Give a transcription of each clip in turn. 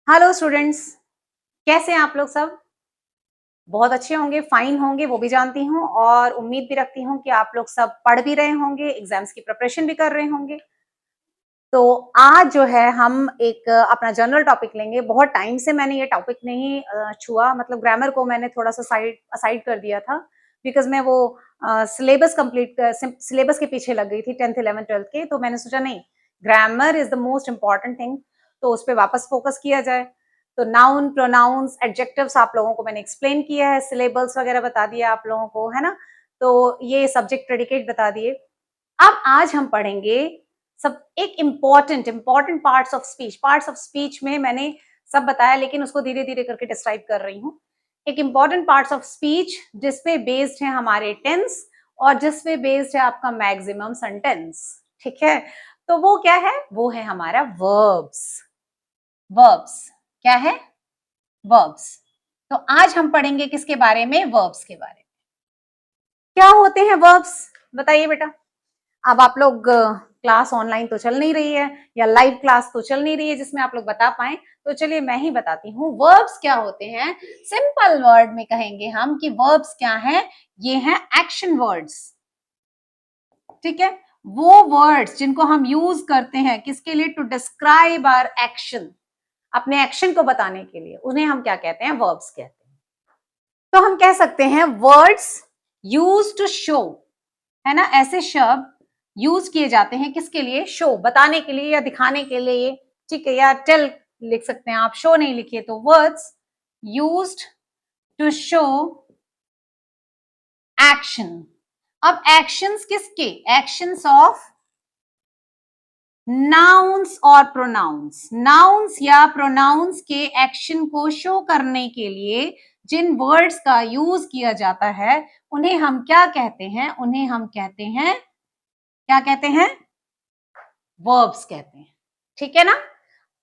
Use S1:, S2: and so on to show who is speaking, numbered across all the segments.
S1: Hello students, कैसे हैं आप लोग सब? बहुत अच्छे होंगे, फाइन होंगे, वो भी जानती हूँ और उम्मीद भी रखती हूँ कि आप लोग सब पढ़ भी रहे होंगे, एग्जाम्स की प्रिपरेशन भी कर रहे होंगे। तो आज जो है हम एक अपना जनरल टॉपिक लेंगे। बहुत टाइम से मैंने ये टॉपिक नहीं छुआ, मतलब ग्रामर को मैंने थोड़ा-सा साइड असाइड कर दिया था बिकॉज़ मैं वो सिलेबस के पीछे लग गई थी 10th, 11th, 12th के। तो मैंने सोचा नहीं, grammar is the most important thing, तो उस पे वापस फोकस किया जाए। तो नाउन, प्रोनाउंस, एडजेक्टिव्स आप लोगों को मैंने एक्सप्लेन किया है, सिलेबल्स वगैरह बता दिया आप लोगों को, है ना? तो ये सब्जेक्ट प्रेडिकेट बता दिए। अब आज हम पढ़ेंगे सब एक इम्पॉर्टेंट पार्ट्स ऑफ स्पीच में मैंने सब बताया, लेकिन उसको धीरे धीरे करके डिस्क्राइब कर रही हूँ। एक इम्पॉर्टेंट पार्ट्स ऑफ स्पीच जिसपे बेस्ड है हमारे टेंस और जिसपे बेस्ड है आपका मैक्सिमम सेंटेंस। ठीक है, तो वो क्या है? वो है हमारा वर्ब्स। वर्ब्स क्या है? वर्ब्स। तो आज हम पढ़ेंगे किसके बारे में? वर्ब्स के बारे में। क्या होते हैं वर्ब्स? बताइए बेटा। अब आप लोग क्लास ऑनलाइन तो चल नहीं रही है या लाइव क्लास तो चल नहीं रही है जिसमें आप लोग बता पाए, तो चलिए मैं ही बताती हूँ वर्ब्स क्या होते हैं। सिंपल वर्ड में कहेंगे हम कि वर्ब्स क्या हैं? ये हैं एक्शन वर्ड्स। ठीक है, वो वर्ड्स जिनको हम यूज करते हैं किसके लिए? टू डिस्क्राइब आवर एक्शन, अपने एक्शन को बताने के लिए, उन्हें हम क्या कहते हैं? वर्ब्स कहते हैं। तो हम कह सकते हैं वर्ड्स यूज टू शो, है ना, ऐसे शब्द यूज किए जाते हैं किसके लिए? शो, बताने के लिए या दिखाने के लिए। ठीक है, या टेल लिख सकते हैं आप, शो नहीं लिखिए। तो words used to show action. अब एक्शंस किसके? एक्शंस ऑफ नाउन्स और प्रोनाउंस। नाउन्स या प्रोनाउंस के एक्शन को शो करने के लिए जिन वर्ड्स का यूज किया जाता है उन्हें हम क्या कहते हैं? उन्हें हम कहते हैं, क्या कहते हैं? वर्ब्स कहते हैं। ठीक है ना?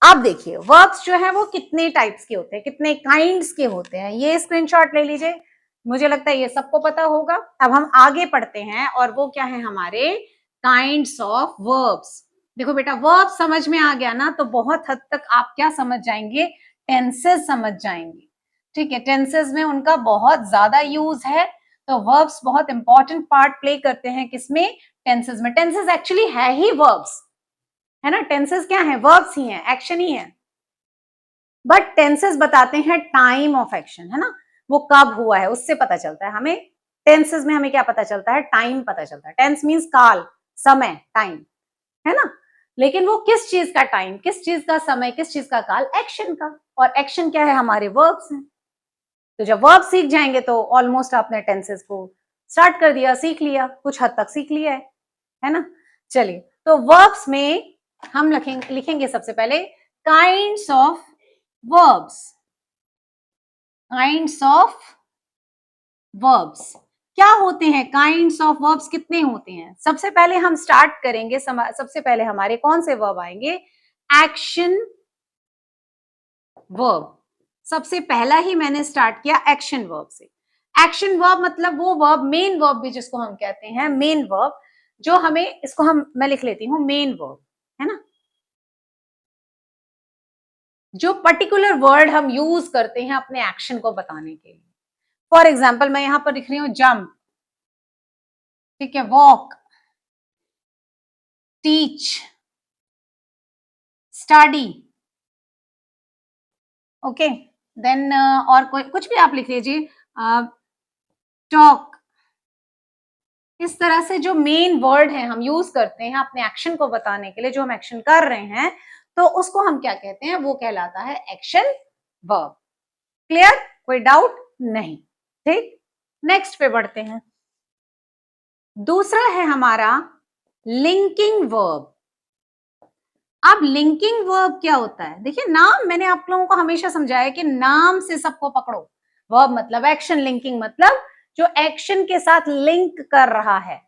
S1: अब देखिए वर्ब्स जो है वो कितने टाइप्स के होते हैं, कितने काइंड्स के होते हैं, ये स्क्रीनशॉट ले लीजिए। मुझे लगता है ये सबको पता होगा। अब हम आगे पढ़ते हैं और वो क्या है हमारे काइंड्स ऑफ वर्ब्स। देखो बेटा, वर्ब समझ में आ गया ना, तो बहुत हद तक आप क्या समझ जाएंगे? टेंसेस समझ जाएंगे। ठीक है, टेंसेस में उनका बहुत ज्यादा यूज है। तो वर्ब्स बहुत इंपॉर्टेंट पार्ट प्ले करते हैं किसमें? टेंसेस में। टेंसेस एक्चुअली है ही वर्ब्स, है ना। टेंसेस क्या है? वर्ब्स ही हैं, एक्शन ही है। बट टेंसेस बताते हैं टाइम ऑफ एक्शन, है ना, वो कब हुआ है उससे पता चलता है हमें। टेंसेस में हमें क्या पता चलता है? टाइम पता चलता है। टेंस मींस काल, समय, टाइम, है ना। लेकिन वो किस चीज का टाइम, किस चीज का समय, किस चीज का काल? एक्शन का। और एक्शन क्या है? हमारे वर्ब्स हैं। तो जब वर्ब सीख जाएंगे तो ऑलमोस्ट आपने टेंसेस को स्टार्ट कर दिया, सीख लिया, कुछ हद तक सीख लिया है ना। चलिए, तो वर्ब्स में हम लिखेंगे सबसे पहले kinds of verbs. Kinds of verbs क्या होते हैं? काइंड्स ऑफ वर्ब्स कितने होते हैं? सबसे पहले हम स्टार्ट करेंगे, सबसे पहले हमारे कौन से वर्ब आएंगे? Action verb. सबसे पहला ही मैंने स्टार्ट किया एक्शन वर्ब से। एक्शन वर्ब मतलब वो वर्ब, मेन वर्ब भी जिसको हम कहते हैं, मेन वर्ब, जो हमें, इसको मैं लिख लेती हूँ मेन वर्ब, है ना, जो पर्टिकुलर वर्ड हम यूज करते हैं अपने एक्शन को बताने के लिए। फॉर एग्जाम्पल मैं यहां पर लिख रही हूं जंप, ठीक है, walk, teach, study, okay, then और कोई कुछ भी आप लिख लीजिए, टॉक। इस तरह से जो मेन वर्ड है हम यूज करते हैं अपने एक्शन को बताने के लिए, जो हम एक्शन कर रहे हैं, तो उसको हम क्या कहते हैं? वो कहलाता है एक्शन वर्ब। क्लियर? कोई डाउट नहीं? ठीक, नेक्स्ट पे बढ़ते हैं। दूसरा है हमारा लिंकिंग वर्ब। अब लिंकिंग वर्ब क्या होता है? देखिए, नाम मैंने आप लोगों को हमेशा समझाया कि नाम से सबको पकड़ो। वर्ब मतलब एक्शन, लिंकिंग मतलब जो एक्शन के साथ लिंक कर रहा है,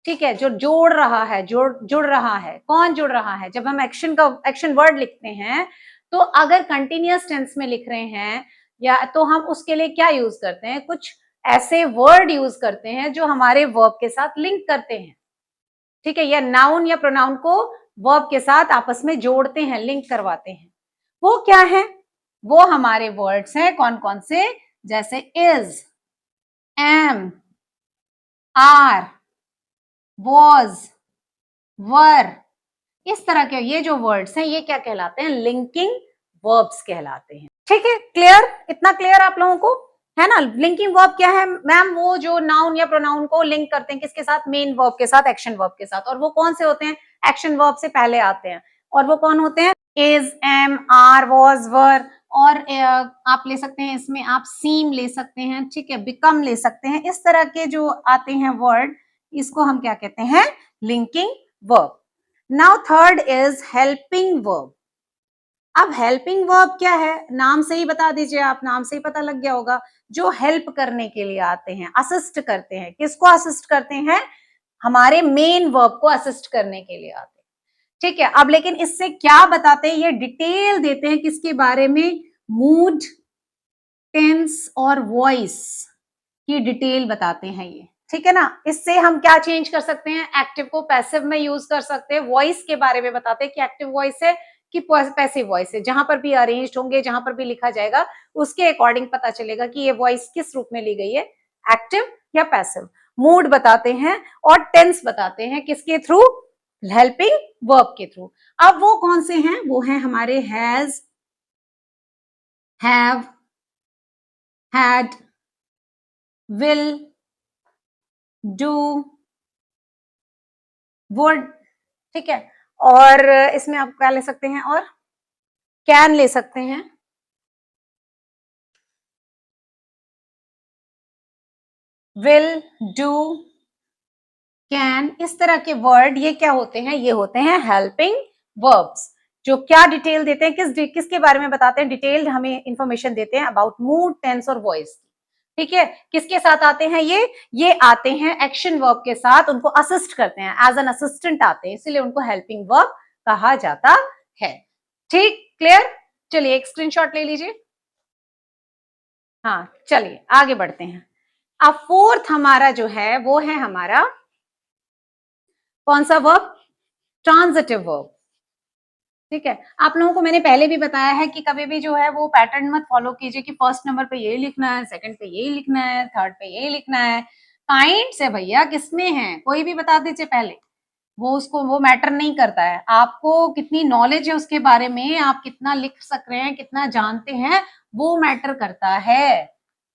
S1: ठीक है, जो जोड़ रहा है, जुड़ रहा है। कौन जुड़ रहा है? जब हम एक्शन वर्ड लिखते हैं, तो अगर कंटिन्यूअस टेंस में लिख रहे हैं या तो हम उसके लिए क्या यूज करते हैं? कुछ ऐसे वर्ड यूज करते हैं जो हमारे वर्ब के साथ लिंक करते हैं, ठीक है, या नाउन या प्रोनाउन को वर्ब के साथ आपस में जोड़ते हैं, लिंक करवाते हैं। वो क्या है? वो हमारे वर्ड्स हैं कौन कौन से, जैसे इज, एम, आर, वॉज, वर, इस तरह के ये जो वर्ड्स हैं ये क्या कहलाते हैं, लिंकिंग वर्ब्स कहलाते हैं। ठीक है, क्लियर, इतना क्लियर आप लोगों को है ना। लिंकिंग वर्ब क्या है मैम, वो जो नाउन या प्रोनाउन को लिंक करते हैं किसके साथ, मेन वर्ब के साथ, एक्शन वर्ब के साथ। और वो कौन से होते हैं, एक्शन वर्ब से पहले आते हैं। और वो कौन होते हैं, इज, एम, आर, वॉज, वर। और आप ले सकते हैं इसमें, आप सीम ले सकते हैं, ठीक है, बिकम ले सकते हैं। इस तरह के जो आते हैं वर्ड, इसको हम क्या कहते हैं, linking verb. Now third is helping verb. अब हेल्पिंग वर्ब क्या है, नाम से ही बता दीजिए आप, नाम से ही पता लग गया होगा, जो हेल्प करने के लिए आते हैं, असिस्ट करते हैं। किसको असिस्ट करते हैं, हमारे मेन वर्ब को असिस्ट करने के लिए आते हैं। ठीक है, अब लेकिन इससे क्या बताते हैं, ये डिटेल देते हैं किसके बारे में, मूड, टेंस और वॉइस की डिटेल बताते हैं ये। ठीक है ना, इससे हम क्या चेंज कर सकते हैं, एक्टिव को पैसिव में यूज कर सकते हैं। वॉइस के बारे में बताते हैं कि एक्टिव वॉइस है कि पैसिव वॉइस है। जहां पर भी अरेंज्ड होंगे, जहां पर भी लिखा जाएगा, उसके अकॉर्डिंग पता चलेगा कि ये वॉइस किस रूप में ली गई है, एक्टिव या पैसिव। मूड बताते हैं और टेंस बताते हैं, किसके थ्रू, हेल्पिंग वर्ब के थ्रू। अब वो कौन से हैं, वो हैं हमारे has, have, had, will, do, would. ठीक है, और इसमें आप क्या ले सकते हैं, और कैन ले सकते हैं, विल, डू, कैन। इस तरह के वर्ड ये क्या होते हैं, ये होते हैं हेल्पिंग वर्ब्स, जो क्या डिटेल देते हैं, किसके बारे में बताते हैं, डिटेल्ड हमें इंफॉर्मेशन देते हैं अबाउट मूड, टेंस और वॉइस। ठीक है, किसके साथ आते हैं ये आते हैं एक्शन वर्ब के साथ, उनको असिस्ट करते हैं, एज एन असिस्टेंट आते हैं, इसलिए उनको हेल्पिंग वर्ब कहा जाता है। ठीक, क्लियर। चलिए एक स्क्रीनशॉट ले लीजिए। हाँ, चलिए आगे बढ़ते हैं। अब फोर्थ हमारा जो है वो है हमारा कौन सा वर्ब, ट्रांजिटिव वर्ब। ठीक है, आप लोगों को मैंने पहले भी बताया है कि कभी भी जो है वो पैटर्न मत फॉलो कीजिए कि फर्स्ट नंबर पे यही लिखना है, सेकंड पे यही लिखना है, थर्ड पे यही लिखना है। काइंड से भैया किसमें है, कोई भी बता दीजिए पहले, वो उसको वो मैटर नहीं करता है। आपको कितनी नॉलेज है उसके बारे में, आप कितना लिख सक रहे हैं, कितना जानते हैं, वो मैटर करता है।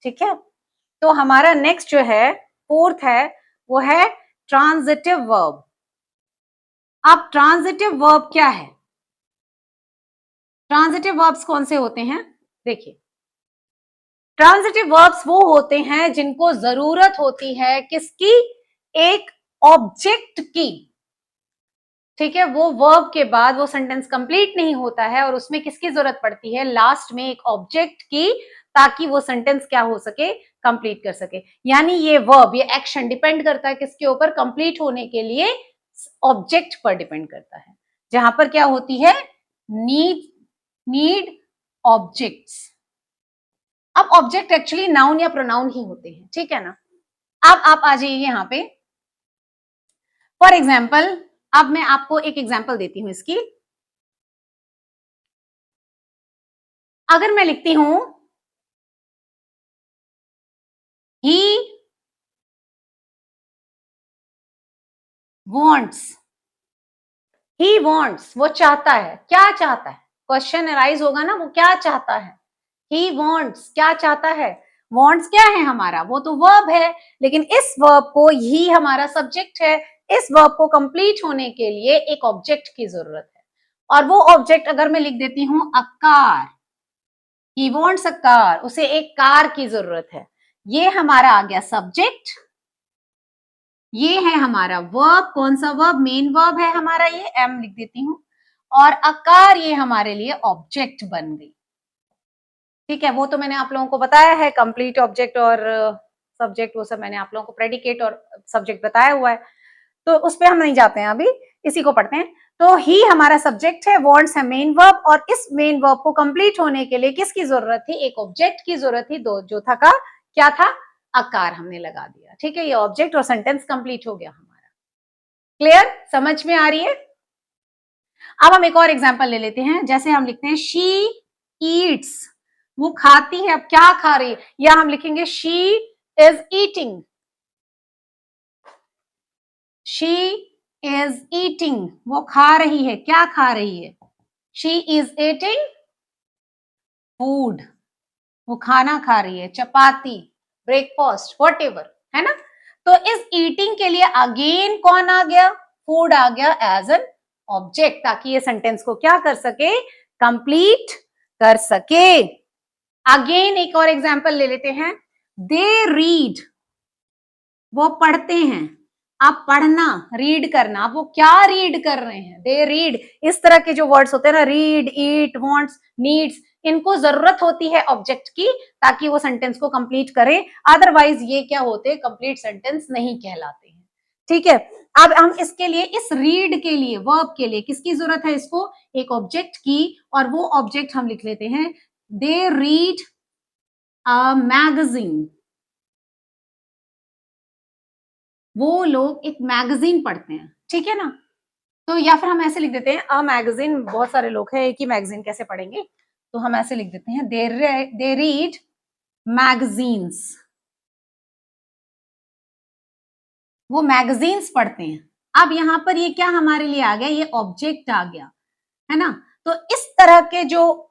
S1: ठीक है, तो हमारा नेक्स्ट जो है फोर्थ है, वो है ट्रांजिटिव वर्ब। अब ट्रांजिटिव वर्ब क्या है, ट्रांजिटिव वर्ब्स कौन से होते हैं, देखिए ट्रांजिटिव वर्ब्स वो होते हैं जिनको जरूरत होती है किसकी, एक ऑब्जेक्ट की। ठीक है, वो वर्ब के बाद वो सेंटेंस कंप्लीट नहीं होता है और उसमें किसकी जरूरत पड़ती है, लास्ट में एक ऑब्जेक्ट की, ताकि वो सेंटेंस क्या हो सके, कंप्लीट कर सके। यानी ये वर्ब, ये एक्शन डिपेंड करता है किसके ऊपर, कंप्लीट होने के लिए ऑब्जेक्ट पर डिपेंड करता है। जहां पर क्या होती है, नीड ऑब्जेक्ट्स। अब ऑब्जेक्ट एक्चुअली नाउन या प्रोनाउन ही होते हैं। ठीक है ना, अब आप आ जाइए यहां पे, फॉर एग्जाम्पल, अब मैं आपको एक एग्जाम्पल देती हूं इसकी। अगर मैं लिखती हूं ही वॉन्ट्स, ही वॉन्ट्स वो चाहता है, क्या चाहता है, क्वेश्चन अराइज होगा ना, वो क्या चाहता है, ही वॉन्ट्स क्या चाहता है। वॉन्ट्स क्या है हमारा, वो तो वर्ब है, लेकिन इस वर्ब को, ही हमारा सब्जेक्ट है, इस वर्ब को कंप्लीट होने के लिए एक ऑब्जेक्ट की जरूरत है। और वो ऑब्जेक्ट अगर मैं लिख देती हूं a car, he wants a car, उसे एक कार की जरूरत है, ये हमारा आ गया सब्जेक्ट, ये है हमारा वर्ब, कौन सा वर्ब, मेन वर्ब है हमारा, ये एम लिख देती हूं, और अकार ये हमारे लिए ऑब्जेक्ट बन गई। ठीक है, वो तो मैंने आप लोगों को बताया है, कंप्लीट ऑब्जेक्ट और सब्जेक्ट, वो सब मैंने आप लोगों को प्रेडिकेट और सब्जेक्ट बताया हुआ है, तो उस पर हम नहीं जाते हैं अभी, इसी को पढ़ते हैं। तो ही हमारा सब्जेक्ट है, वांट्स है मेन वर्ब, और इस मेन वर्ब को कंप्लीट होने के लिए किसकी जरूरत थी, एक ऑब्जेक्ट की जरूरत थी, दो जो था का क्या था, आकार हमने लगा दिया। ठीक है, ये ऑब्जेक्ट और सेंटेंस कंप्लीट हो गया हमारा। क्लियर, समझ में आ रही है। अब हम एक और एग्जांपल ले लेते हैं, जैसे हम लिखते हैं शी ईट्स, वो खाती है, अब क्या खा रही है, या हम लिखेंगे she is eating, she is eating, वो खा रही है, क्या खा रही है, शी इज ईटिंग फूड, वो खाना खा रही है, चपाती, ब्रेकफास्ट, व्हाटएवर, है ना। तो इस ईटिंग के लिए अगेन कौन आ गया, फूड आ गया एज एन ऑब्जेक्ट, ताकि ये सेंटेंस को क्या कर सके, कंप्लीट कर सके। अगेन एक और एग्जांपल ले लेते हैं, दे रीड, वो पढ़ते हैं। आप पढ़ना, रीड करना, आप वो क्या रीड कर रहे हैं, दे रीड। इस तरह के जो वर्ड्स होते हैं ना, रीड, ईट, वांट्स, नीड्स, इनको जरूरत होती है ऑब्जेक्ट की, ताकि वो सेंटेंस को कंप्लीट करे, अदरवाइज ये क्या होते, कंप्लीट सेंटेंस नहीं कहलाते हैं। ठीक है, अब हम इसके लिए, इस रीड के लिए, वर्ब के लिए किसकी जरूरत है, इसको एक ऑब्जेक्ट की, और वो ऑब्जेक्ट हम लिख लेते हैं, दे रीड अ मैगजीन, वो लोग एक मैगजीन पढ़ते हैं, ठीक है ना। तो या फिर हम ऐसे लिख देते हैं, अ मैगजीन, बहुत सारे लोग हैं, एक ही मैगजीन कैसे पढ़ेंगे, तो हम ऐसे लिख देते हैं, दे रीड मैगजीन्स, वो मैगजीन्स पढ़ते हैं। अब यहां पर ये क्या हमारे लिए आ गया, ये ऑब्जेक्ट आ गया, है ना। तो इस तरह के जो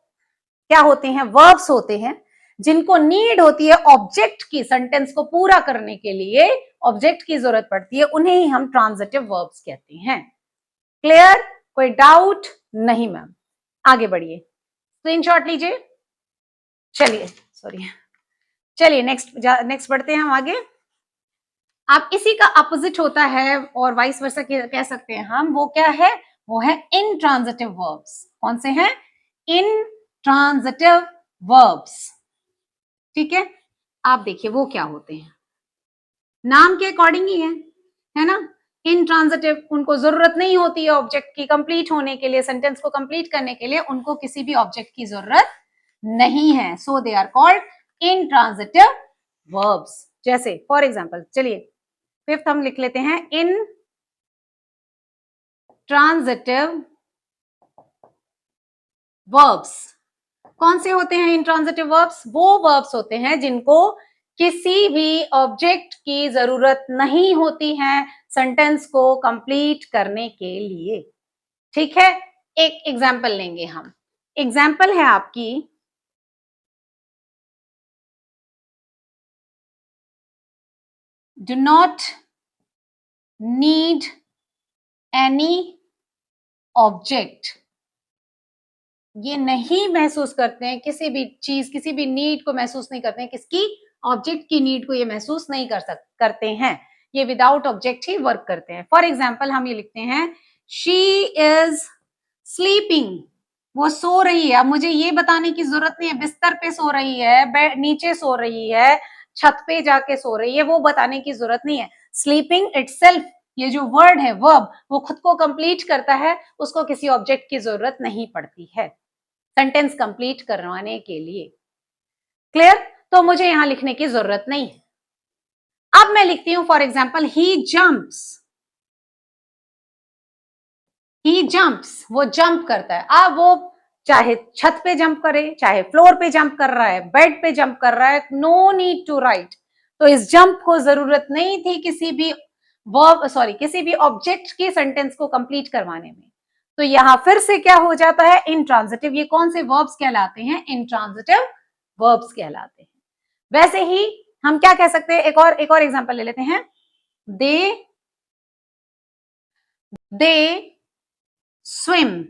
S1: क्या होते हैं, वर्ब्स होते हैं, जिनको नीड होती है ऑब्जेक्ट की, सेंटेंस को पूरा करने के लिए ऑब्जेक्ट की जरूरत पड़ती है, उन्हें ही हम ट्रांजिटिव वर्ब्स कहते हैं। क्लियर, कोई डाउट नहीं मैम, आगे बढ़िए, स्क्रीनशॉट लीजिए। चलिए, सॉरी, चलिए नेक्स्ट बढ़ते हैं हम आगे। अब इसी का अपोजिट होता है, और वाइस वर्सा कह सकते हैं हम, वो क्या है, वो है इंट्रांजिटिव वर्ब्स। कौन से हैं, इंट्रांजिटिव वर्ब्स, ठीक है। आप देखिए वो क्या होते हैं, नाम के अकॉर्डिंग ही है ना। इंट्रांजिटिव, उनको जरूरत नहीं होती है ऑब्जेक्ट की कंप्लीट होने के लिए, सेंटेंस को कंप्लीट करने के लिए उनको किसी भी ऑब्जेक्ट की जरूरत नहीं है, so they are called intransitive verbs. जैसे फॉर एग्जांपल, चलिए फिफ्थ हम लिख लेते हैं, इन ट्रांजिटिव वर्ब्स। कौन से होते हैं इंट्रांजिटिव वर्ब्स, वो वर्ब्स होते हैं जिनको किसी भी ऑब्जेक्ट की जरूरत नहीं होती है सेंटेंस को कंप्लीट करने के लिए, ठीक है। एक एग्जाम्पल लेंगे हम, एग्जाम्पल है आपकी, do not need any object, ये नहीं महसूस करते हैं किसी भी चीज, किसी भी नीड को महसूस नहीं करते हैं, किसकी, ऑब्जेक्ट की नीड को ये महसूस नहीं करते हैं, ये विदाउट ऑब्जेक्ट ही वर्क करते हैं। फॉर एग्जाम्पल हम ये लिखते हैं, शी इज स्लीपिंग, वो सो रही है। अब मुझे ये बताने की जरूरत नहीं है बिस्तर पे सो रही है, बेड नीचे सो रही है, छत पे जाके सो रही है, वो बताने की जरूरत नहीं है। स्लीपिंग इटसेल्फ, ये जो वर्ड है वर्ब, वो खुद को कंप्लीट करता है, उसको किसी ऑब्जेक्ट की जरूरत नहीं पड़ती है सेंटेंस कंप्लीट करवाने के लिए। क्लियर, तो मुझे यहां लिखने की जरूरत नहीं है। अब मैं लिखती हूं for example, he jumps, he jumps, वो जंप करता है। अब वो चाहे छत पे जंप करे, चाहे फ्लोर पे जंप कर रहा है, बेड पे जंप कर रहा है, नो नीड टू राइट। तो इस जंप को जरूरत नहीं थी किसी भी वर्ब, सॉरी, किसी भी ऑब्जेक्ट की सेंटेंस को कंप्लीट करवाने में। तो यहां फिर से क्या हो जाता है, इंट्रांजिटिव। ये कौन से वर्ब्स कहलाते हैं, इंट्रांजिटिव वर्ब्स कहलाते हैं। वैसे ही हम क्या कह सकते हैं, एक और एग्जांपल ले लेते हैं, दे स्विम,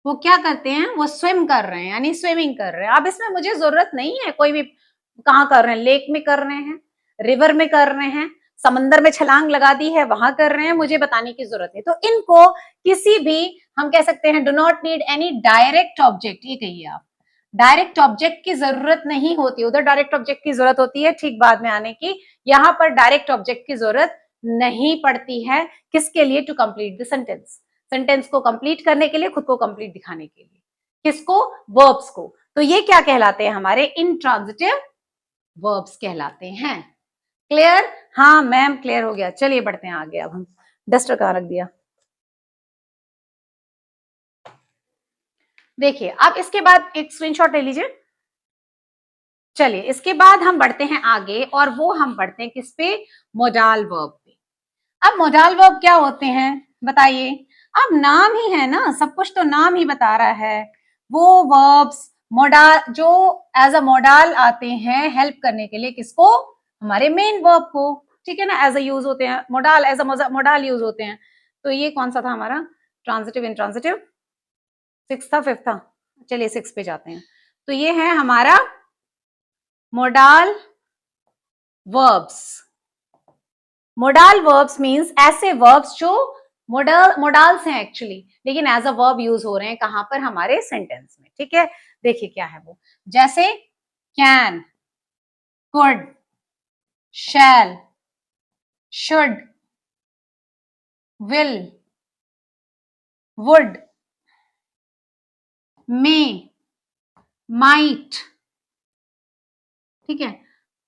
S1: वो क्या करते हैं, वो स्विम कर रहे हैं, यानी स्विमिंग कर रहे हैं। अब इसमें मुझे जरूरत नहीं है कोई भी कहां कर रहे हैं, लेक में कर रहे हैं, रिवर में कर रहे हैं, समंदर में छलांग लगा दी है वहां कर रहे हैं, मुझे बताने की जरूरत नहीं। तो इनको किसी भी, हम कह सकते हैं, do not need any direct object, ये कहिए आप, डायरेक्ट ऑब्जेक्ट की जरूरत नहीं होती, उधर डायरेक्ट ऑब्जेक्ट की जरूरत होती है ठीक बाद में आने की, यहां पर डायरेक्ट ऑब्जेक्ट की जरूरत नहीं पड़ती है। किसके लिए, to complete the sentence, sentence को कंप्लीट करने के लिए, खुद को कंप्लीट दिखाने के लिए, किसको, वर्ब्स को। तो ये क्या कहलाते हैं, हमारे इंट्रांजिटिव वर्ब्स कहलाते हैं। क्लियर, हाँ मैम क्लियर हो गया। चलिए बढ़ते हैं आगे, अब हम डस्टर कहाँ रख दिया, देखिए अब इसके बाद एक स्क्रीनशॉट ले लीजिए। चलिए इसके बाद हम बढ़ते हैं आगे और वो हम बढ़ते हैं किस पे, मोडाल वर्ब पे। अब मोडाल वर्ब क्या होते हैं बताइए। अब नाम ही है ना, सब कुछ तो नाम ही बता रहा है। वो वर्ब्स मोडाल जो एज अ मोडाल आते हैं हेल्प करने के लिए, किसको, हमारे मेन वर्ब को, ठीक है ना, एज अ यूज होते हैं modal, as a modal use होते हैं। तो ये कौन सा था हमारा, ट्रांजिटिव इंट्रांजिटिव, 6 था 5 था, चलिए 6 पे जाते हैं। तो ये है हमारा modal verbs. Modal verbs means ऐसे वर्ब्स जो मोडाल्स हैं एक्चुअली, लेकिन एज अ वर्ब यूज हो रहे हैं कहां पर, हमारे सेंटेंस में, ठीक है। देखिए क्या है वो, जैसे can, could, shall, should, will, would, may, might, ठीक है।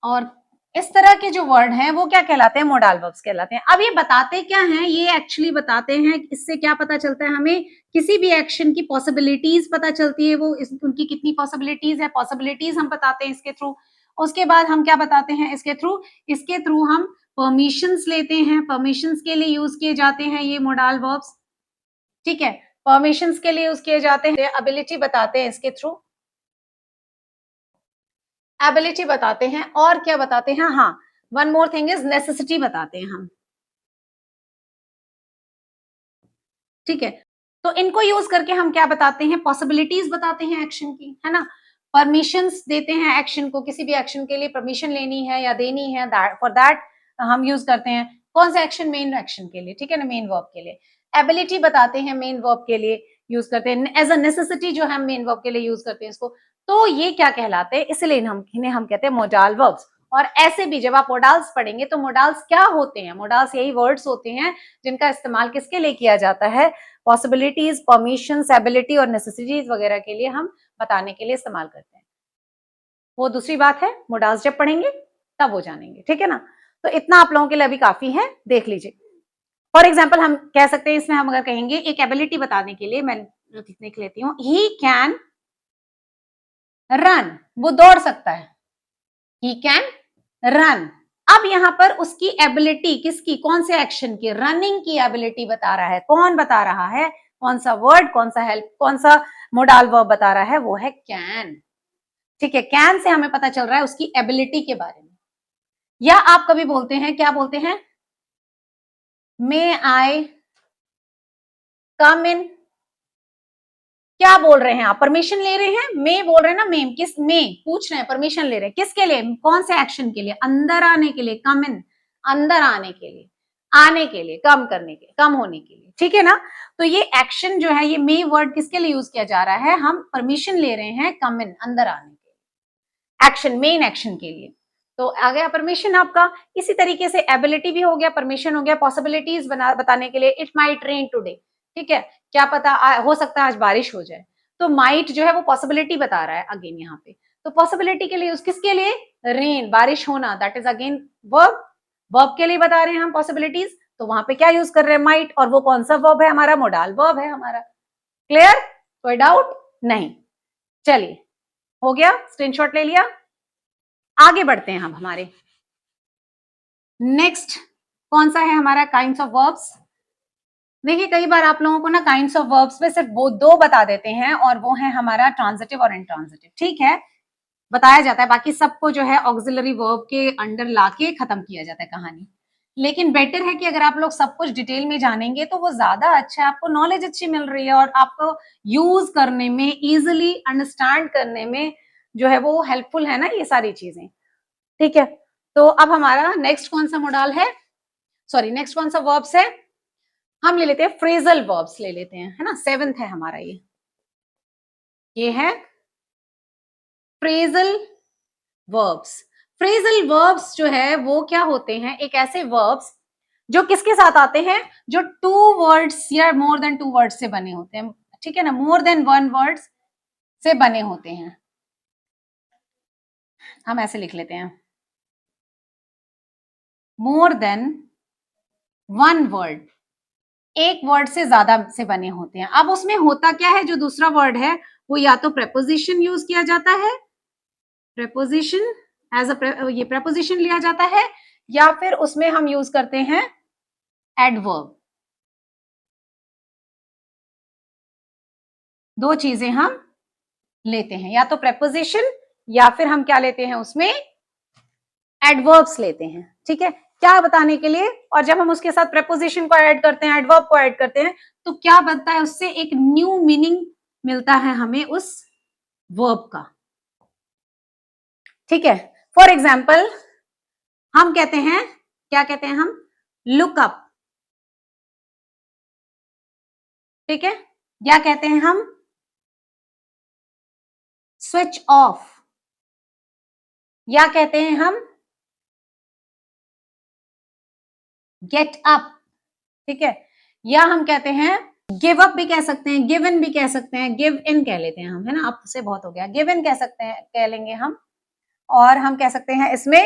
S1: और इस तरह के जो वर्ड हैं वो क्या कहलाते हैं, मोडाल वर्ब्स कहलाते हैं। अब ये बताते क्या हैं, ये एक्चुअली बताते हैं, इससे क्या पता चलता है हमें, किसी भी एक्शन की पॉसिबिलिटीज पता चलती है, वो उनकी कितनी पॉसिबिलिटीज है, पॉसिबिलिटीज हम बताते हैं इसके थ्रू। उसके बाद हम क्या बताते हैं इसके थ्रू, इसके थ्रू हम परमिशंस लेते हैं, परमिशंस के लिए यूज किए जाते हैं ये मोडाल वर्ब्स, ठीक है। परमिशंस के लिए यूज किए जाते हैं, एबिलिटी बताते हैं इसके थ्रू, एबिलिटी बताते हैं, और क्या बताते हैं, हाँ one more thing is necessity बताते हैं हम, ठीक है। तो इनको यूज करके हम क्या बताते हैं, पॉसिबिलिटीज बताते हैं एक्शन की, है ना। परमिशंस देते हैं एक्शन को, किसी भी एक्शन के लिए परमिशन लेनी है या देनी है, फॉर दैट हम यूज करते हैं कौन सा एक्शन, मेन एक्शन के लिए, ठीक है ना, मेन वर्ब के लिए। एबिलिटी बताते हैं मेन वर्ब के लिए यूज करते हैं, एज अ नेसेसिटी जो हम मेन वर्ब के लिए यूज करते हैं इसको। तो ये क्या कहलाते हैं, इसलिए हम कहते हैं मोडाल वर्ब्स। और ऐसे भी जब आप मोडाल्स पढ़ेंगे तो मोडाल्स क्या होते हैं, मोडाल्स यही वर्ड्स होते हैं जिनका इस्तेमाल किसके लिए किया जाता है, पॉसिबिलिटीज, परमिशंस, एबिलिटी और नेसेसिटीज वगैरह के लिए हम बताने के लिए इस्तेमाल करते हैं। वो दूसरी बात है, मोडाल्स जब पढ़ेंगे तब वो जानेंगे, ठीक है ना। तो इतना आप लोगों के लिए अभी काफी है, देख लीजिए। फॉर एग्जाम्पल हम कह सकते हैं इसमें, हम अगर कहेंगे एक एबिलिटी बताने के लिए, मैं लिख लेती हूँ, ही कैन रन, वो दौड़ सकता है, ही कैन रन। अब यहां पर उसकी एबिलिटी किसकी, कौन से एक्शन की, रनिंग की एबिलिटी बता रहा है, कौन बता रहा है, कौन सा वर्ड, कौन सा हेल्प, कौन सा मोडाल वर्ब बता रहा है, वो है कैन, ठीक है। कैन से हमें पता चल रहा है उसकी एबिलिटी के बारे में। या आप कभी बोलते हैं, क्या बोलते हैं, मे आई कम इन, क्या बोल रहे हैं आप, परमिशन ले रहे हैं, मे बोल रहे हैं ना, मेम किस, मे पूछ रहे हैं, परमिशन ले रहे हैं किसके लिए, कौन से एक्शन के लिए, अंदर आने के लिए, कम इन, अंदर आने के लिए, आने के लिए, कम करने के, कम होने के लिए, ठीक है ना। तो ये एक्शन जो है, ये मे वर्ड किसके लिए यूज किया जा रहा है, हम परमिशन ले रहे हैं कम इन, अंदर आने के, एक्शन, मेन एक्शन के लिए। तो आ गया परमिशन आपका। इसी तरीके से एबिलिटी भी हो गया, परमिशन हो गया, पॉसिबिलिटीज बताने के लिए, इट माइट रेन टुडे, ठीक है, क्या पता हो सकता है आज बारिश हो जाए। तो माइट जो है वो पॉसिबिलिटी बता रहा है अगेन यहाँ पे। तो पॉसिबिलिटी के लिए उस किसके लिए, रेन, बारिश होना, that is again verb, verb के लिए बता रहे हैं हम पॉसिबिलिटीज। तो वहां पे क्या यूज कर रहे हैं, माइट, और वो कौन सा वर्ब है हमारा, मोडाल वर्ब है हमारा। क्लियर, कोई डाउट नहीं। चलिए हो गया, स्क्रीनशॉट ले लिया। आगे बढ़ते हैं हम हमारे नेक्स्ट, कौन सा है हमारा, काइंड्स ऑफ वर्ब्स। देखिए कई बार आप लोगों को ना काइंड्स ऑफ वर्ब्स में सिर्फ वो दो बता देते हैं, और वो है हमारा ट्रांजिटिव और इंट्रांजिटिव, ठीक है, बताया जाता है, बाकी सबको जो है ऑक्सिलरी वर्ब के अंडर लाके खत्म किया जाता है कहानी। लेकिन बेटर है कि अगर आप लोग सब कुछ डिटेल में जानेंगे तो वो ज्यादा अच्छा है, आपको नॉलेज अच्छी मिल रही है, और आपको यूज करने में, इजिली अंडरस्टैंड करने में जो है वो हेल्पफुल है ना ये सारी चीजें, ठीक है। तो अब हमारा नेक्स्ट कौन सा मॉडल है, सॉरी नेक्स्ट कौन सा वर्ब्स है, हम ले लेते हैं फ्रेजल वर्ब्स ले लेते हैं, है ना, 7th है हमारा ये है फ्रेजल वर्ब्स। फ्रेजल वर्ब्स जो है वो क्या होते हैं, एक ऐसे वर्ब्स जो किसके साथ आते हैं, जो 2 वर्ड्स या मोर देन 2 वर्ड्स से बने होते हैं, ठीक है ना, मोर देन 1 वर्ड्स से बने होते हैं। हम ऐसे लिख लेते हैं, मोर देन 1 वर्ड, एक वर्ड से ज्यादा से बने होते हैं। अब उसमें होता क्या है, जो दूसरा वर्ड है वो या तो प्रेपोजिशन यूज किया जाता है, प्रेपोजिशन एज अ ये प्रेपोजिशन लिया जाता है, या फिर उसमें हम यूज करते हैं एडवर्ब। दो चीजें हम लेते हैं, या तो प्रेपोजिशन या फिर हम क्या लेते हैं उसमें एडवर्ब्स लेते हैं। ठीक है, क्या बताने के लिए, और जब हम उसके साथ प्रेपोजिशन को ऐड करते हैं, एडवर्ब को ऐड करते हैं, तो क्या बनता है, उससे एक न्यू मीनिंग मिलता है हमें उस वर्ब का। ठीक है, फॉर एग्जाम्पल हम कहते हैं, क्या कहते हैं हम, लुक अप। ठीक है, या कहते हैं हम स्विच ऑफ, या कहते हैं हम गेट अप। ठीक है, या हम कहते हैं गिव अप भी कह सकते हैं, गिव इन भी कह सकते हैं, गिव इन कह लेते हैं हम, है ना, अब से बहुत हो गया, गिव इन कह सकते हैं, कह लेंगे हम। और हम कह सकते हैं इसमें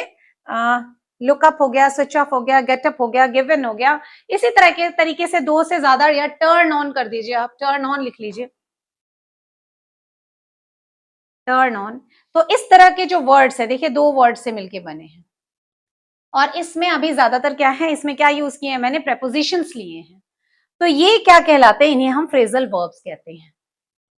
S1: लुक अप हो गया, स्विच ऑफ हो गया, गेट अप हो गया, गिव इन हो गया। इसी तरह के तरीके से दो से ज्यादा, या टर्न ऑन कर दीजिए, आप टर्न ऑन लिख लीजिए, टर्न ऑन। तो इस तरह के जो वर्ड्स है, देखिए दो वर्ड से मिलके बने हैं, और इसमें अभी ज्यादातर क्या है, इसमें क्या यूज किए हैं मैंने, प्रेपोजिशंस लिए हैं। तो ये क्या कहलाते हैं, इन्हें हम फ्रेजल वर्ब्स कहते हैं।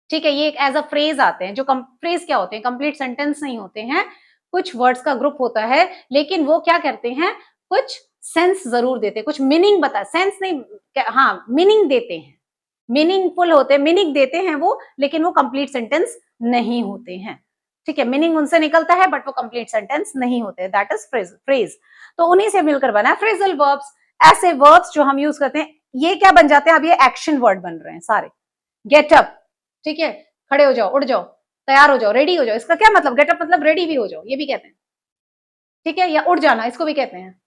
S1: ठीक है, ये एक एज अ फ्रेज आते हैं, जो फ्रेज क्या होते हैं, कंप्लीट सेंटेंस नहीं होते हैं, कुछ वर्ड्स का ग्रुप होता है, लेकिन वो क्या करते हैं, कुछ सेंस जरूर देते हैं, कुछ मीनिंग बता, सेंस नहीं, हाँ मीनिंग देते हैं, मीनिंगफुल होते हैं, मीनिंग देते हैं वो, लेकिन वो कंप्लीट सेंटेंस नहीं होते हैं। ठीक है, मीनिंग उनसे निकलता है बट वो कंप्लीट सेंटेंस नहीं होते, दैट इज फ्रेज। तो उन्हीं से मिलकर बना है फ्रेजल वर्ब्स। ऐसे वर्ब्स जो हम यूज करते हैं, ये क्या बन जाते हैं, अब ये एक्शन वर्ड बन रहे हैं सारे। गेट अप, ठीक है, खड़े हो जाओ, उठ जाओ, तैयार हो जाओ, रेडी हो जाओ, इसका क्या मतलब, गेट अप मतलब रेडी भी हो जाओ, ये भी कहते हैं। ठीक है, या उठ जाना, इसको भी कहते हैं।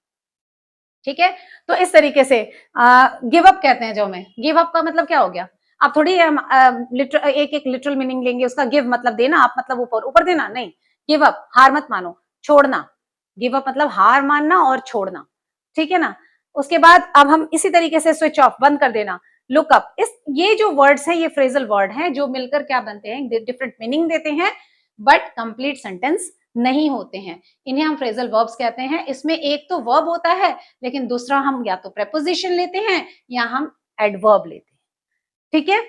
S1: ठीक है, तो इस तरीके से गिव अप कहते हैं, जो में गिव अप का मतलब क्या हो गया, आप थोड़ी हम एक एक लिटरल मीनिंग लेंगे उसका, गिव मतलब देना, आप मतलब ऊपर ऊपर देना, नहीं, गिव अप हार मत मानो, छोड़ना, गिव अप मतलब हार मानना और छोड़ना। ठीक है ना, उसके बाद अब हम इसी तरीके से स्विच ऑफ, बंद कर देना, लुक अप, इस ये जो वर्ड्स हैं, ये फ्रेजल वर्ड हैं, जो मिलकर क्या बनते हैं, डिफरेंट मीनिंग देते हैं, बट कंप्लीट सेंटेंस नहीं होते हैं, इन्हें हम फ्रेजल वर्ब्स कहते हैं। इसमें एक तो वर्ब होता है, लेकिन दूसरा हम या तो प्रेपोजिशन लेते हैं या हम एडवर्ब लेते हैं। ठीक है,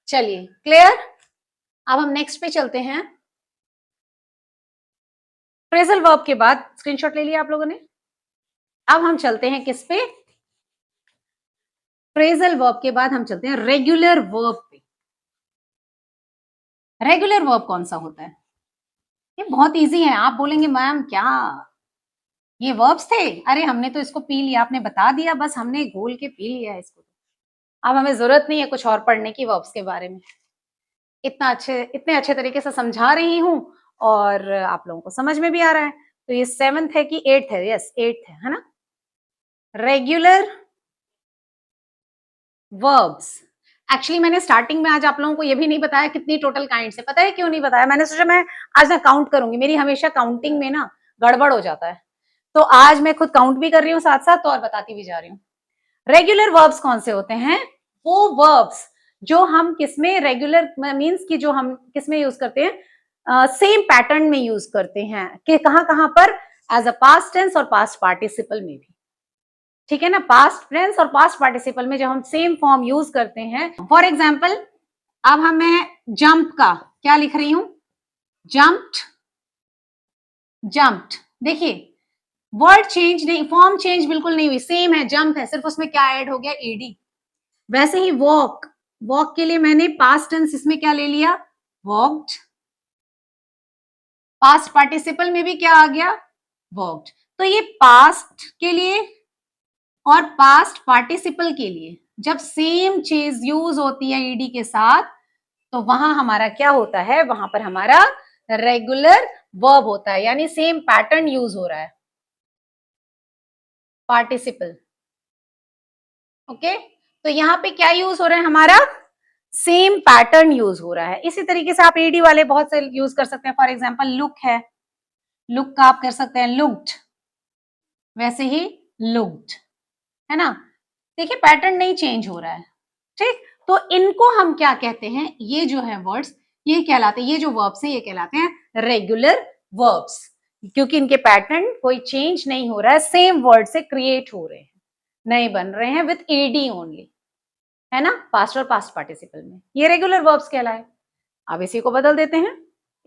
S1: चलिए क्लियर, अब हम नेक्स्ट पे चलते हैं। फ्रेजल वर्ब के बाद, स्क्रीनशॉट ले लिया आप लोगों ने, अब हम चलते हैं किस पे, फ्रेजल वर्ब के बाद हम चलते हैं रेगुलर वर्ब पे। रेगुलर वर्ब कौन सा होता है, ये बहुत इजी है, आप बोलेंगे मैम क्या ये वर्ब्स थे, अरे हमने तो इसको पी लिया, आपने बता दिया, बस हमने घोल के पी लिया इसको, अब हमें जरूरत नहीं है कुछ और पढ़ने की वर्ब्स के बारे में, इतने अच्छे तरीके से समझा रही हूँ, और आप लोगों को समझ में भी आ रहा है। तो ये 7th है कि 8th है, यस 8th है ना, रेगुलर वर्ब्स। एक्चुअली मैंने स्टार्टिंग में आज आप लोगों को ये भी नहीं बताया कितनी टोटल काइंड्स है, पता है क्यों नहीं बताया, मैंने सोचा मैं आज ना काउंट करूंगी, मेरी हमेशा काउंटिंग में ना गड़बड़ हो जाता है, तो आज मैं खुद काउंट भी कर रही हूँ साथ साथ, तो और बताती भी जा रही हूँ। रेगुलर वर्ब्स कौन से होते हैं, वो वर्ब्स जो हम किसमें, रेगुलर मींस कि जो हम किसमें यूज करते हैं, सेम पैटर्न में यूज करते हैं, कि कहां पर, एज अ पास्ट टेंस और पास्ट पार्टिसिपल में भी। ठीक है ना, पास्ट टेंस और पास्ट पार्टिसिपल में जब हम सेम फॉर्म यूज करते हैं, फॉर एग्जाम्पल अब हम मैं जंप का क्या लिख रही हूं, जंप्ड, जंप्ड, देखिए वर्ड चेंज नहीं, फॉर्म चेंज बिल्कुल नहीं हुई, सेम है, जंप है, सिर्फ उसमें क्या ऐड हो गया, ईडी। वैसे ही वॉक, वॉक के लिए मैंने पास्ट टेंस इसमें क्या ले लिया, वॉक्ड, पास्ट पार्टिसिपल में भी क्या आ गया, वॉक्ड। तो ये पास्ट के लिए और पास्ट पार्टिसिपल के लिए जब सेम चीज यूज होती है ईडी के साथ, तो वहां हमारा क्या होता है, वहां पर हमारा रेगुलर वर्ब होता है, यानी सेम पैटर्न यूज हो रहा है, पार्टिसिपल। ओके, तो यहाँ पे क्या यूज हो रहा है हमारा, सेम पैटर्न यूज हो रहा है। इसी तरीके से आप एडी वाले बहुत से यूज कर सकते हैं, फॉर एग्जांपल लुक है, लुक का आप कर सकते हैं लुक्ड, वैसे ही लुक्ड, है ना, देखिए पैटर्न नहीं चेंज हो रहा है। ठीक, तो इनको हम क्या कहते हैं, ये जो है वर्ड्स, ये कहलाते हैं, ये जो वर्ब्स हैं ये कहलाते हैं रेगुलर वर्ब्स, क्योंकि इनके पैटर्न कोई चेंज नहीं हो रहा है, सेम वर्ड से क्रिएट हो रहे हैं, नए बन रहे हैं विथ एडी ओनली, है ना, पास्ट और पास्ट पार्टिसिपल में। ये रेगुलर वर्ब्स कहलाए। अब इसी को बदल देते हैं,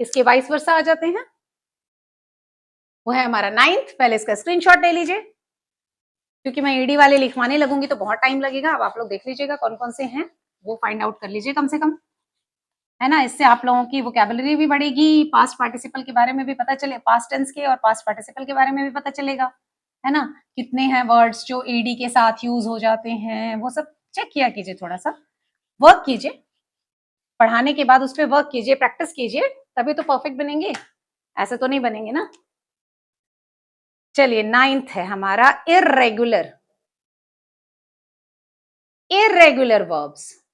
S1: इसके वाइस वर्सा आ जाते हैं। वो है हमारा 9th। पहले इसका स्क्रीनशॉट ले लीजिए, क्योंकि मैं ईडी वाले लिखवाने लगूंगी तो बहुत टाइम लगेगा। अब आप लोग देख लीजिएगा कौन कौन से हैं, वो फाइंड आउट कर लीजिए कम से कम, है ना। इससे आप लोगों की वोकैबुलरी भी बढ़ेगी, पास्ट पार्टिसिपल के बारे में भी पता चले, पास्ट टेंस के और पास्ट पार्टिसिपल के बारे में भी पता चलेगा, है ना। कितने हैं वर्ड्स जो ईडी के साथ यूज हो जाते हैं, वो सब चेक किया कीजिए, थोड़ा सा वर्क कीजिए, पढ़ाने के बाद उस पर वर्क कीजिए, प्रैक्टिस कीजिए, तभी तो परफेक्ट बनेंगे, ऐसे तो नहीं बनेंगे ना। चलिए 9th है हमारा इर्रेगुलर। इर्रेगुलर वर्ब्स,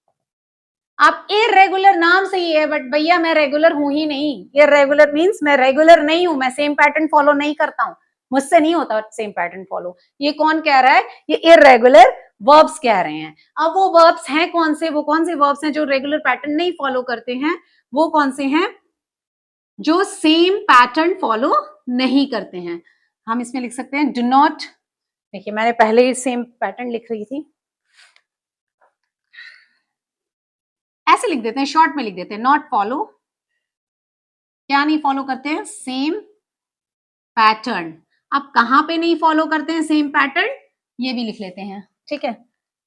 S1: आप इरेगुलर नाम से ही है, बट भैया मैं रेगुलर हूं ही नहीं। इरेगुलर मींस मैं रेगुलर नहीं हूं, मैं सेम पैटर्न फॉलो नहीं करता हूं, मुझसे नहीं होता सेम पैटर्न फॉलो। ये कौन कह रहा है? ये इरेगुलर वर्ब्स कह रहे हैं। अब वो वर्ब्स हैं कौन से? वो कौन से वर्ब्स हैं जो रेगुलर पैटर्न नहीं फॉलो करते हैं? वो कौन से हैं? जो सेम पैटर्न फॉलो नहीं करते हैं। हम इसमें लिख सकते हैं डू नॉट, देखिए मैंने पहले ही सेम पैटर्न लिख रही थी, ऐसे लिख देते हैं, शॉर्ट में लिख देते हैं, नॉट फॉलो, क्या नहीं फॉलो करते हैं? Same pattern. अब कहां पे नहीं फॉलो करते हैं सेम पैटर्न? ये भी लिख लेते हैं, ठीक है।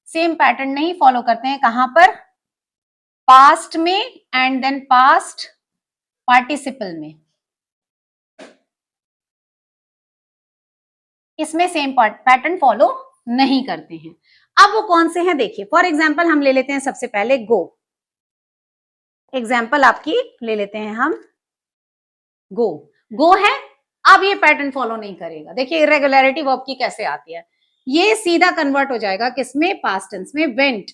S1: सेम पैटर्न नहीं फॉलो करते हैं कहां पर? पास्ट में एंड देन पास्ट पार्टिसिपल में, इसमें सेम पैटर्न फॉलो नहीं करते हैं। अब वो कौन से हैं देखिए, फॉर एग्जाम्पल हम ले लेते हैं सबसे पहले गो। एग्जाम्पल आपकी ले लेते हैं हम, गो। गो है, अब ये पैटर्न फॉलो नहीं करेगा। देखिए इरेगुलरिटी वर्ब की कैसे आती है, ये सीधा कन्वर्ट हो जाएगा किसमें? पास्ट टेंस में, वेंट।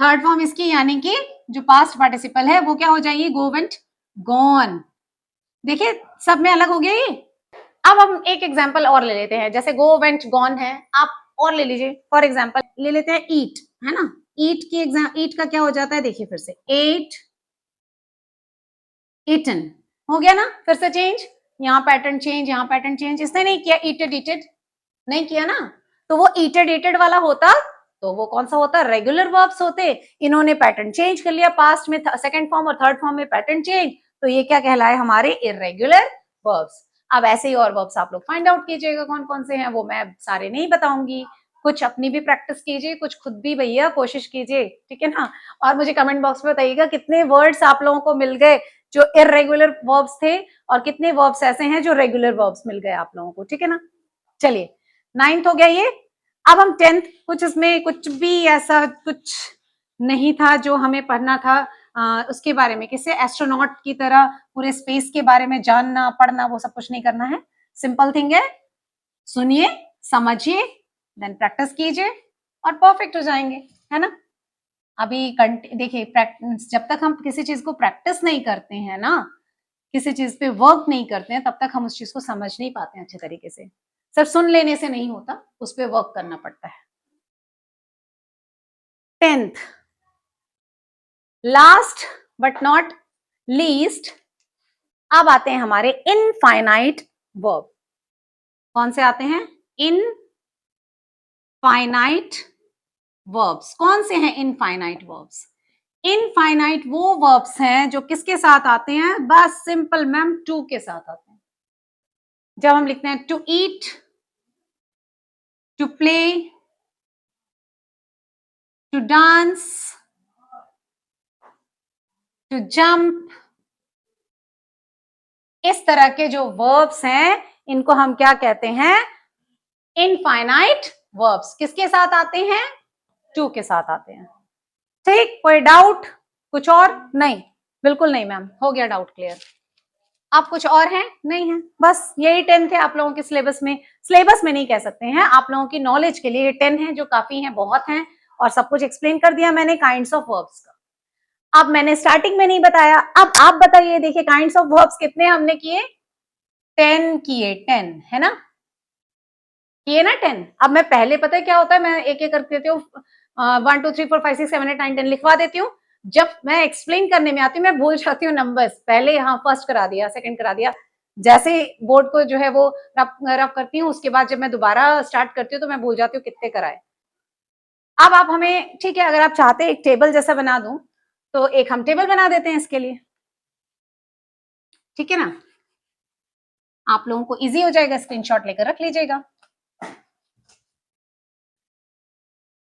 S1: थर्ड फॉर्म इसकी, यानी कि जो पास्ट पार्टिसिपल है वो क्या हो जाएगी? गो, वेंट, गॉन। देखिए सब में अलग हो गया ये। अब हम एक एग्जांपल और ले लेते हैं, जैसे गो, वेंट, गॉन है, आप और ले लीजिए। फॉर एग्जांपल ले लेते हैं ईट, है ना। ईट की ईट का क्या हो जाता है? देखिए फिर से, एट, ईटन हो गया ना। फिर से चेंज, यहाँ पैटर्न चेंज, यहाँ पैटर्न चेंज, इसने नहीं किया। ईटेड, ईटेड नहीं किया ना, तो वो ईटेड ईटेड वाला होता तो वो कौन सा होता? रेगुलर वर्ब्स होते। इन्होंने पैटर्न चेंज कर लिया, पास्ट में सेकंड फॉर्म और थर्ड फॉर्म में पैटर्न चेंज, तो ये क्या कहलाए? हमारे इरेगुलर वर्ब्स। अब ऐसे ही और वर्ब्स आप लोग फाइंड आउट कीजिएगा कौन कौन से हैं, वो मैं सारे नहीं बताऊंगी, कुछ अपनी भी प्रैक्टिस कीजिए, कुछ खुद भी भैया कोशिश कीजिए, ठीक है ना। और मुझे कमेंट बॉक्स में बताइएगा कितने वर्ड्स आप लोगों को मिल गए जो इरेगुलर वर्ब्स थे, और कितने वर्ब्स ऐसे हैं जो रेगुलर वर्ब्स मिल गए आप लोगों को, ठीक है ना। चलिए 9th हो गया ये। अब हम 10th, कुछ इसमें कुछ भी ऐसा कुछ नहीं था जो हमें पढ़ना था उसके बारे में, किससे? एस्ट्रोनॉट की तरह पूरे स्पेस के बारे में जानना पढ़ना, वो सब कुछ नहीं करना है। सिंपल थिंग है, सुनिए, समझिए, देन प्रैक्टिस कीजिए और परफेक्ट हो जाएंगे, है ना। अभी देखिए प्रैक्टिस, जब तक हम किसी चीज को प्रैक्टिस नहीं करते हैं ना, किसी चीज पे वर्क नहीं करते हैं, तब तक हम उस चीज को समझ नहीं पाते हैं अच्छे तरीके से। सिर्फ सुन लेने से नहीं होता, उस पर वर्क करना पड़ता है। 10th, last but not least, अब आते हैं हमारे इनफाइनाइट वर्ब। कौन से आते हैं? Infinite verbs. कौन से हैं इनफाइनाइट वर्ब्स? इनफाइनाइट वो वर्ब्स हैं जो किसके साथ आते हैं? बस सिंपल मैम, टू के साथ आते हैं। जब हम लिखते हैं to eat, to play, to dance, to jump, इस तरह के जो वर्ब्स हैं इनको हम क्या कहते हैं? Infinite verbs. किसके साथ आते हैं? टू के साथ आते हैं। ठीक, कोई डाउट? कुछ और? नहीं, बिल्कुल नहीं मैम, हो गया डाउट क्लियर। आप कुछ और हैं? नहीं है, बस यही 10 थे आप लोगों के सिलेबस में। सिलेबस में नहीं कह सकते हैं, आप लोगों की नॉलेज के लिए 10 है, जो काफी है, बहुत हैं, और सब कुछ एक्सप्लेन कर दिया मैंने काइंड्स ऑफ वर्ब्स का। अब मैंने स्टार्टिंग में नहीं बताया, अब आप बताइए। देखिए काइंड्स ऑफ वर्ब्स कितने हमने किए? 10 किए, 10 है ना, किए ना 10। अब मैं पहले, पता है क्या होता है, मैं एक एक करके देती हूँ, 1 2 3 4 5 6 7 8 9 10 लिखवा देती हूँ, जब मैं एक्सप्लेन करने में आती हूँ मैं भूल जाती हूँ नंबर्स, पहले हाँ फर्स्ट करा दिया, सेकंड करा दिया, जैसे बोर्ड को जो है वो रफ रफ करती हूँ, उसके बाद जब मैं दोबारा स्टार्ट करती हूँ तो मैं भूल जाती हूँ कितने कराए। अब आप हमें, ठीक है, अगर आप चाहते हैं एक टेबल जैसा बना दूं तो एक हम टेबल बना देते हैं इसके लिए, ठीक है ना, आप लोगों को इजी हो जाएगा, स्क्रीनशॉट लेकर रख लीजिएगा।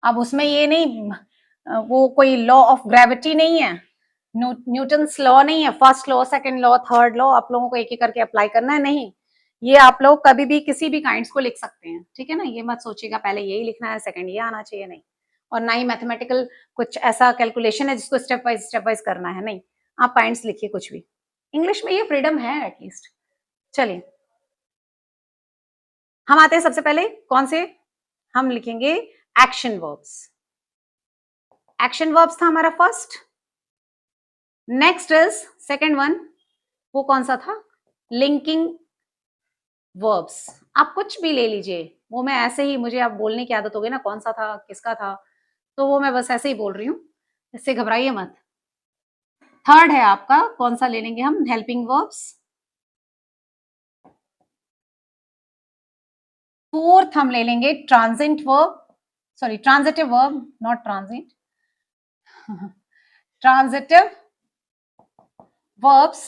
S1: अब उसमें ये नहीं, वो कोई लॉ ऑफ ग्रेविटी नहीं है, न्यूटन्स लॉ नहीं है, first law, second law, third law आप लोगों को एक एक करके अप्लाई करना है, नहीं, ये आप लोग कभी भी किसी भी काइंड्स को लिख सकते हैं, ठीक है ना, ये मत सोचिएगा पहले यही लिखना है, सेकंड ये आना चाहिए, नहीं, और ना ही मैथमेटिकल कुछ ऐसा कैलकुलेशन है जिसको स्टेप वाइज करना है, नहीं, आप पॉइंट्स लिखिए कुछ भी, इंग्लिश में ये फ्रीडम है एटलीस्ट। चलिए हम आते हैं सबसे पहले कौन से, हम लिखेंगे एक्शन वर्ब्स, एक्शन वर्ब्स था हमारा first. Next is second one, वो कौन सा था, लिंकिंग वर्ब्स, आप कुछ भी ले लीजिए, वो मैं ऐसे ही, मुझे आप बोलने की आदत हो गई ना कौन सा था किसका था, तो वो मैं बस ऐसे ही बोल रही हूँ, इससे घबराइए मत। थर्ड है आपका कौन सा ले लेंगे हम, हेल्पिंग वर्ब्स। फोर्थ हम ले लेंगे transit verb, sorry transitive verb, not transit, transitive verbs.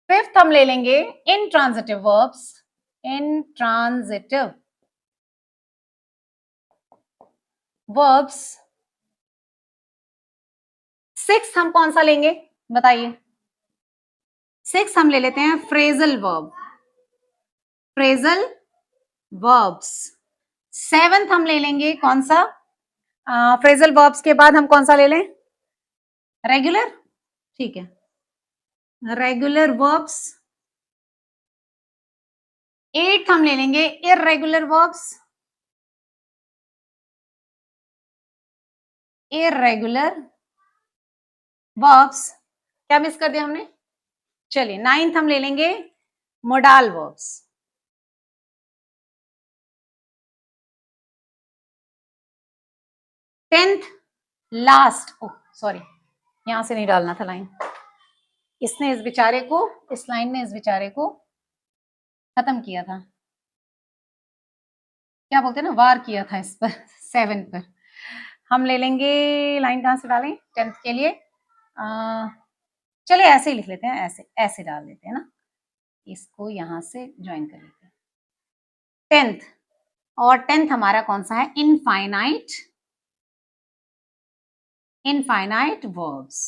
S1: Fifth हम ले लेंगे intransitive verbs, intransitive verbs. Six हम कौन सा लेंगे बताइए, सिक्स हम ले लेते हैं phrasal verb, phrasal verbs. Seventh हम ले लेंगे कौन सा, फ्रेजल वर्ब्स के बाद हम कौन सा ले लें, रेगुलर, ठीक है, रेगुलर वर्ब्स। एट हम ले लेंगे इररेगुलर वर्ब्स, इररेगुलर वर्ब्स, क्या मिस कर दिया हमने, चलिए नाइन्थ हम ले लेंगे मोडाल वर्ब्स। टेंथ लास्ट, ओ सॉरी यहां से नहीं डालना था लाइन, इसने इस बेचारे को, इस लाइन ने इस बेचारे को खत्म किया था, क्या बोलते हैं ना, वार किया था इस पर, सेवन पर। हम ले लेंगे, लाइन कहां से डालें टेंथ के लिए, चलिए ऐसे ही लिख लेते हैं, ऐसे ऐसे डाल देते हैं ना, इसको यहां से ज्वाइन कर लेते हैं, टेंथ, और टेंथ हमारा कौन सा है, इनफाइनाइट, इनफाइनाइट वर्ब्स,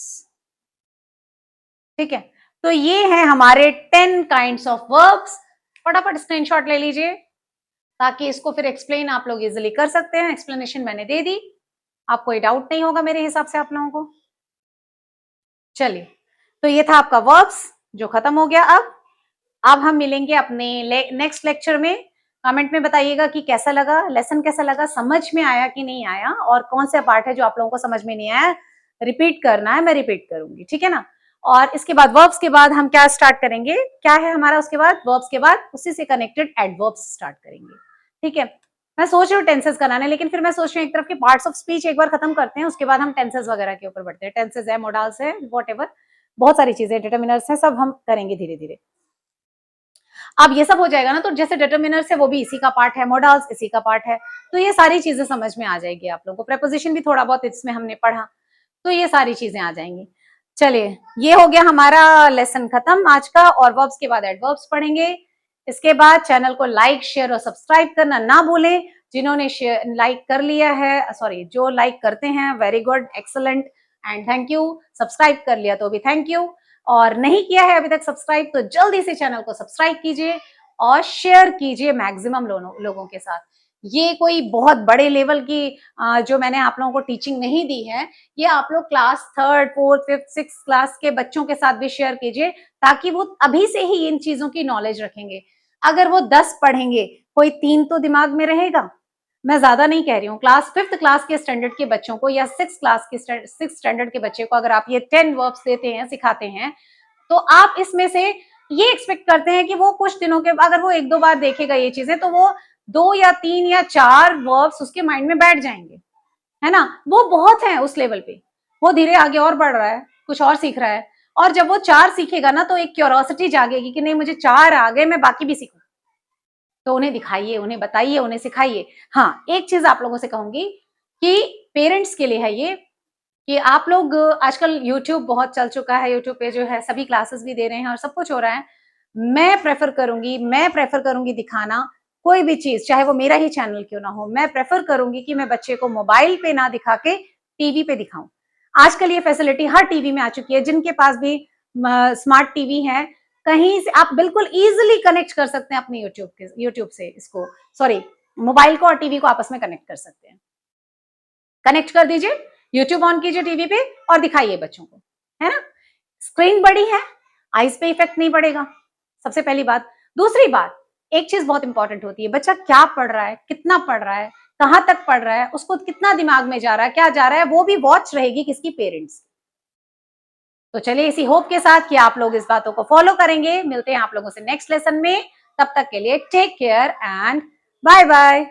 S1: ठीक है, तो ये है हमारे 10 काइंड्स ऑफ वर्ब्स, फटाफट स्क्रीनशॉट ले लीजिए ताकि इसको फिर एक्सप्लेन आप लोग इजिली कर सकते हैं, एक्सप्लेनेशन मैंने दे दी, आपको कोई डाउट नहीं होगा मेरे हिसाब से आप लोगों को। चलिए तो ये था आपका वर्ब्स जो खत्म हो गया। अब हम मिलेंगे अपने नेक्स्ट लेक्चर में, कमेंट में बताइएगा कि कैसा लगा, लेसन कैसा लगा, समझ में आया कि नहीं आया, और कौन सा पार्ट है जो आप लोगों को समझ में नहीं आया, रिपीट करना है, मैं रिपीट करूंगी, ठीक है ना। और इसके बाद वर्ब्स के बाद हम क्या स्टार्ट करेंगे, क्या है हमारा उसके बाद, वर्ब्स के बाद उसी से कनेक्टेड एडवर्ब्स स्टार्ट करेंगे, ठीक है। मैं सोच रही हूँ टेंसेस कराने, लेकिन फिर मैं सोच रही हूँ एक तरफ के पार्ट्स ऑफ स्पीच एक बार खत्म करते हैं, उसके बाद हम टेंसेस वगैरह के ऊपर बढ़ते हैं, टेंसेस है, मोडाल्स है, व्हाटएवर, बहुत सारी चीजें, डिटर्मिनर्स है, सब हम करेंगे धीरे धीरे। अब ये सब हो जाएगा ना, तो जैसे डिटर्मिनर्स है वो भी इसी का पार्ट है, मोडाल्स इसी का पार्ट है, तो ये सारी चीजें समझ में आ जाएगी आप लोगों को, प्रेपोजिशन भी थोड़ा बहुत इसमें हमने पढ़ा, तो ये सारी चीजें आ जाएंगी। चलिए ये हो गया हमारा लेसन खत्म आज का, और वर्ब्स के बाद एडवर्ब्स पढ़ेंगे। इसके बाद चैनल को लाइक शेयर और सब्सक्राइब करना ना भूलें, जिन्होंने लाइक कर लिया है, सॉरी जो लाइक करते हैं very good, excellent and thank you, subscribe कर लिया तो भी थैंक यू, और नहीं किया है अभी तक सब्सक्राइब तो जल्दी से चैनल को सब्सक्राइब कीजिए और शेयर कीजिए मैक्सिमम लोगों के साथ। ये कोई बहुत बड़े लेवल की जो मैंने आप लोगों को टीचिंग नहीं दी है, ये आप लोग class third fourth fifth six class के बच्चों के साथ भी शेयर कीजिए, ताकि वो अभी से ही इन चीजों की नॉलेज रखेंगे। अगर वो 10 पढ़ेंगे, कोई 3 तो दिमाग में रहेगा, मैं ज्यादा नहीं कह रही हूँ, क्लास फिफ्थ क्लास के स्टैंडर्ड के बच्चों को या सिक्स स्टैंडर्ड के बच्चे को अगर आप ये 10 वर्ब्स देते हैं, सिखाते हैं, तो आप इसमें से ये एक्सपेक्ट करते हैं कि वो कुछ दिनों के, अगर वो एक दो बार देखेगा ये चीजें, तो वो 2 या 3 या 4 वर्ब्स उसके माइंड में बैठ जाएंगे, है ना, वो बहुत है उस लेवल पे, वो धीरे आगे और बढ़ रहा है, कुछ और सीख रहा है, और जब वो 4 सीखेगा ना तो एक क्यूरोसिटी जागेगी कि नहीं मुझे 4 आ गए, मैं बाकी भी सीखूं। तो उन्हें दिखाइए, उन्हें बताइए, उन्हें सिखाइए। हाँ, एक चीज आप लोगों से कहूंगी कि पेरेंट्स के लिए है ये कि आप लोग आजकल यूट्यूब बहुत चल चुका है, यूट्यूब पे जो है सभी क्लासेस भी दे रहे हैं और सब कुछ हो रहा है। मैं प्रेफर करूंगी दिखाना कोई भी चीज, चाहे वो मेरा ही चैनल क्यों ना हो, मैं प्रेफर करूंगी कि मैं बच्चे को मोबाइल पे ना दिखा के टीवी पे दिखाऊं। आजकल ये फैसिलिटी हर टीवी में आ चुकी है, जिनके पास भी स्मार्ट टीवी है, कहीं से आप बिल्कुल इजीली कनेक्ट कर सकते हैं अपने यूट्यूब से इसको, सॉरी, मोबाइल को और टीवी को आपस में कनेक्ट कर सकते हैं। कनेक्ट कर दीजिए, यूट्यूब ऑन कीजिए टीवी पे और दिखाइए बच्चों को, है ना। स्क्रीन बड़ी है, आईज पे इफेक्ट नहीं पड़ेगा, सबसे पहली बात। दूसरी बात, एक चीज बहुत इंपॉर्टेंट होती है, बच्चा क्या पढ़ रहा है, कितना पढ़ रहा है, कहां तक पढ़ रहा है, उसको कितना दिमाग में जा रहा है, क्या जा रहा है, वो भी वॉच रहेगी किसकी, पेरेंट्स। तो चलिए इसी होप के साथ कि आप लोग इस बातों को फॉलो करेंगे, मिलते हैं आप लोगों से नेक्स्ट लेसन में। तब तक के लिए take care and bye bye.